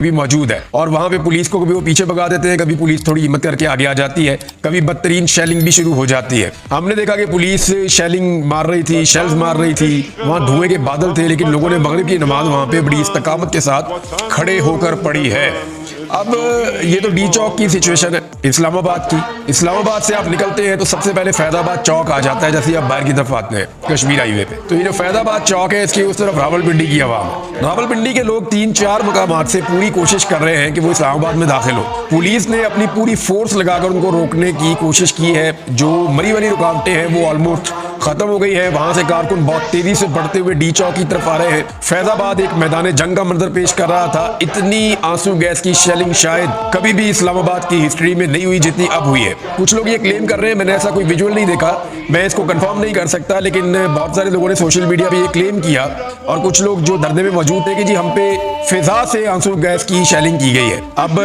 भी मौजूद है और वहां पे पुलिस को कभी वो पीछे भगा देते हैं, कभी पुलिस थोड़ी हिम्मत करके आगे आ जाती है, कभी बदतरीन शेलिंग भी शुरू हो जाती है। हमने देखा कि पुलिस शेलिंग मार रही थी, शेल्स मार रही थी, वहां धुएं के बादल थे, लेकिन लोगों ने मगरिब की नमाज वहां पे बड़ी इस्तकामत के साथ खड़े होकर पढ़ी है। अब ये तो डी चौक की सिचुएशन है इस्लामाबाद की। इस्लामाबाद से आप निकलते हैं तो सबसे पहले फैजाबाद चौक आ जाता है, जैसे आप बाहर की तरफ आते हैं कश्मीर हाईवे पे। तो ये जो फैजाबाद चौक है, इसकी उस तरफ रावलपिंडी की आवाम है। रावलपिंडी के लोग 3-4 मकामात से पूरी कोशिश कर रहे हैं कि वो इस्लामाबाद में दाखिल हो। पुलिस ने अपनी पूरी फोर्स लगाकर उनको रोकने की कोशिश की है। जो मरी वाली रुकावटें हैं वो ऑलमोस्ट खत्म हो गई है। वहां से कारकुन बहुत तेजी से बढ़ते हुए डी चौक की तरफ आ रहे हैं। फैजाबाद एक मैदान जंग का मंजर पेश कर रहा था। इतनी आंसू गैस की शेलिंग शायद कभी भी इस्लामाबाद की हिस्ट्री में नहीं हुई जितनी अब हुई है। कुछ लोग ये क्लेम कर रहे हैं, मैंने ऐसा कोई विजुअल नहीं देखा, मैं इसको कंफर्म नहीं कर सकता, लेकिन बहुत सारे लोगों ने सोशल मीडिया पे ये क्लेम किया और कुछ लोग जो धरने में मौजूद थे कि जी हम पे फिजा से आंसू गैस की शेलिंग की गई है। अब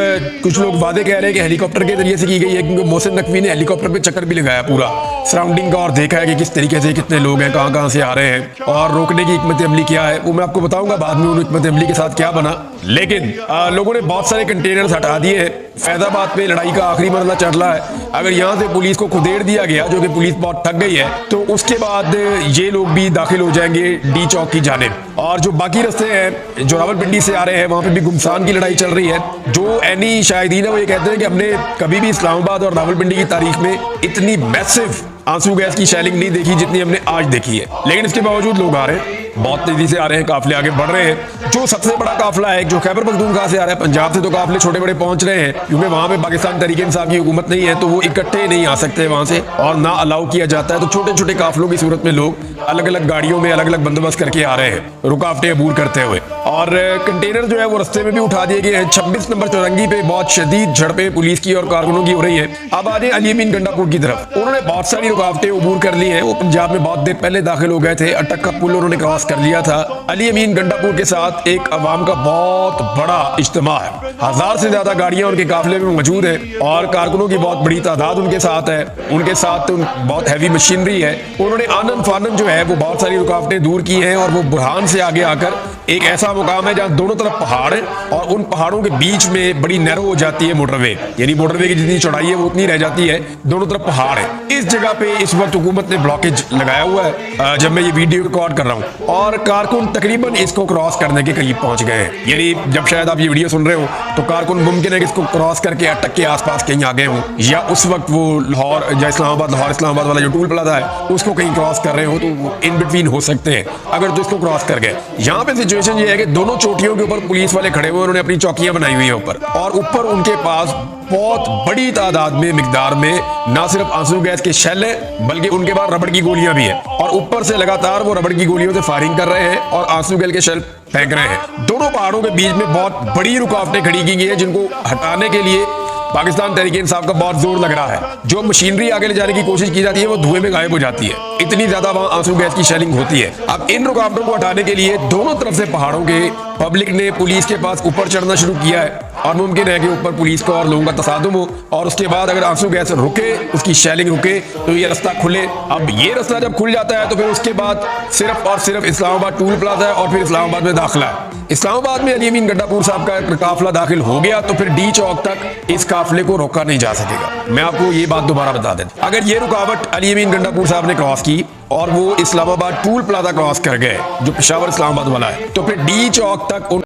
कुछ लोग वादे कह रहे हैं कि हेलीकॉप्टर के जरिए से की गई है, क्योंकि मोहसिन नकवी ने हेलीकॉप्टर पे चक्कर भी लगाया पूरा सराउंडिंग का और देखा है कि किस तरीके से कितने लोग हैं, कहां से आ रहे हैं और रोकने की हिकमत अमली क्या है। वो मैं आपको बताऊंगा बाद में उन हिकमत अमली के साथ क्या बना। लेकिन लोगों ने बहुत सारे कंटेनर्स हटा दिए हैं। फैजाबाद पे लड़ाई का आखिरी मरहला चल रहा है। अगर यहाँ से पुलिस को खुदेड़ दिया गया, जो कि पुलिस बहुत थक गई है, तो उसके बाद ये लोग भी दाखिल हो जाएंगे डी चौक की जानिब। और जो बाकी रास्ते हैं जो रावलपिंडी से आ रहे हैं, वहां पे भी गुमसान की लड़ाई चल रही है। जो एनी शाहिदीन है वो ये कहते हैं कि हमने कभी भी इस्लामाबाद और रावलपिंडी की तारीख में इतनी मैसिव आंसू गैस की शेलिंग नहीं देखी जितनी हमने आज देखी है। लेकिन इसके बावजूद लोग आ रहे हैं, बहुत तेजी से आ रहे हैं, काफिले आगे बढ़ रहे हैं। जो सबसे बड़ा काफिला है जो खैबर पख्तूनख्वा से आ रहा है, पंजाब से तो काफिले छोटे बड़े पहुंच रहे हैं, क्योंकि वहां पे पाकिस्तान तहरीक इंसाफ की हुकूमत नहीं है, तो वो इकट्ठे नहीं आ सकते वहां से और ना अलाउ किया जाता है। तो छोटे छोटे काफिलों की सूरत में लोग अलग अलग गाड़ियों में अलग अलग बंदोबस्त करके आ रहे हैं, रुकावटें अबूर करते हुए। और कंटेनर जो है वो रस्ते में भी उठा दिए गए हैं। 26 नंबर चौरंगी पे बहुत शदीद झड़पें पुलिस की और कारकुनों की हो रही है। अब आ जाए अली अमीन गंडापुर की तरफ। उन्होंने बहुत सारी रुकावटें अबूर कर ली है। वो पंजाब में बहुत देर पहले दाखिल हो गए थे, अटक का पुल उन्होंने क्रॉस कर लिया था। अली अमीन गंडापुर के साथ एक अवाम का बहुत बड़ा इज्तिमा है। 1000 से ज्यादा गाड़ियां उनके काफिले में मौजूद है और कारकुनों की बहुत बड़ी तादाद उनके साथ है। उनके साथ बहुत हैवी मशीनरी है। उन्होंने आनन फानन जो है वो बहुत सारी रुकावटें दूर की हैं और वो बुरहान से आगे आकर एक ऐसा मुकाम है जहां दोनों तरफ पहाड़ है और उन पहाड़ों के बीच में बड़ी नैरो हो जाती है मोटरवे, यानी मोटरवे की जितनी चौड़ाई है वो उतनी रह जाती है, दोनों तरफ पहाड़ है। इस जगह पे इस वक्त हुकूमत ने ब्लॉकेज लगाया हुआ है जब मैं ये वीडियो रिकॉर्ड कर रहा हूँ, और कारकुन तकरीबन इसको क्रॉस करने के करीब पहुंच गए हैं। यानी जब शायद आप ये वीडियो सुन रहे हो तो कारकुन मुमकिन है कि इसको क्रॉस करके अटक के आसपास कहीं आ गए हों, या उस वक्त वो लाहौर या लाहौर इस्लामाबाद वाला जो टूल प्लाजा है उसको कहीं क्रॉस कर रहे हो, तो इन बिटवीन हो सकते हैं अगर तो इसको क्रॉस कर गए। यहाँ पे सिचुएशन ये है कि दोनों चोटियों के ऊपर पुलिस वाले खड़े हुए, उन्होंने अपनी चौकियां बनाई हुई है ऊपर, और ऊपर उनके पास बहुत बड़ी तादाद में मिकदार में ना सिर्फ आंसू गैस के शेल है बल्कि उनके पास रबड़ की गोलियां भी है, और ऊपर से लगातार वो रबड़ की गोलियों से फायरिंग कर रहे हैं और आंसू गैस के शेल फेंक रहे हैं। दोनों पहाड़ों के बीच में बहुत बड़ी रुकावटें खड़ी की गई है, जिनको हटाने के लिए पाकिस्तान तहरीक इंसाफ का बहुत जोर लग रहा है। जो मशीनरी आगे ले जाने की कोशिश की जाती है वो धुएं में गायब हो जाती है, इतनी ज्यादा वहां आंसू गैस की शेलिंग होती है। अब इन रुकावटों को हटाने के लिए दोनों तरफ से पहाड़ों के पब्लिक ने पुलिस के पास ऊपर चढ़ना शुरू किया है, और मुमकिन है कि ऊपर पुलिस को और लोगों का तसादुम हो, और उसके बाद अगर आंसू गैस रुके, उसकी शेलिंग रुके, तो ये रास्ता खुले। अब ये रास्ता जब खुल जाता है तो फिर उसके बाद सिर्फ और सिर्फ इस्लामाबाद टूल प्लाजा है और फिर इस्लामाबाद में दाखिला है। इस्लामाबाद में अली अमीन गंडापुर साहब का काफिला दाखिल हो गया तो फिर डी चौक तक इस काफिले को रोका नहीं जा सकेगा। मैं आपको ये बात दोबारा बता दें, अगर ये रुकावट अली अमीन गंडापुर साहब ने क्रॉस की और वो इस्लामाबाद टूल प्लाजा क्रॉस कर गए जो पेशावर इस्लामाबाद वाला है, तो फिर डी चौक तक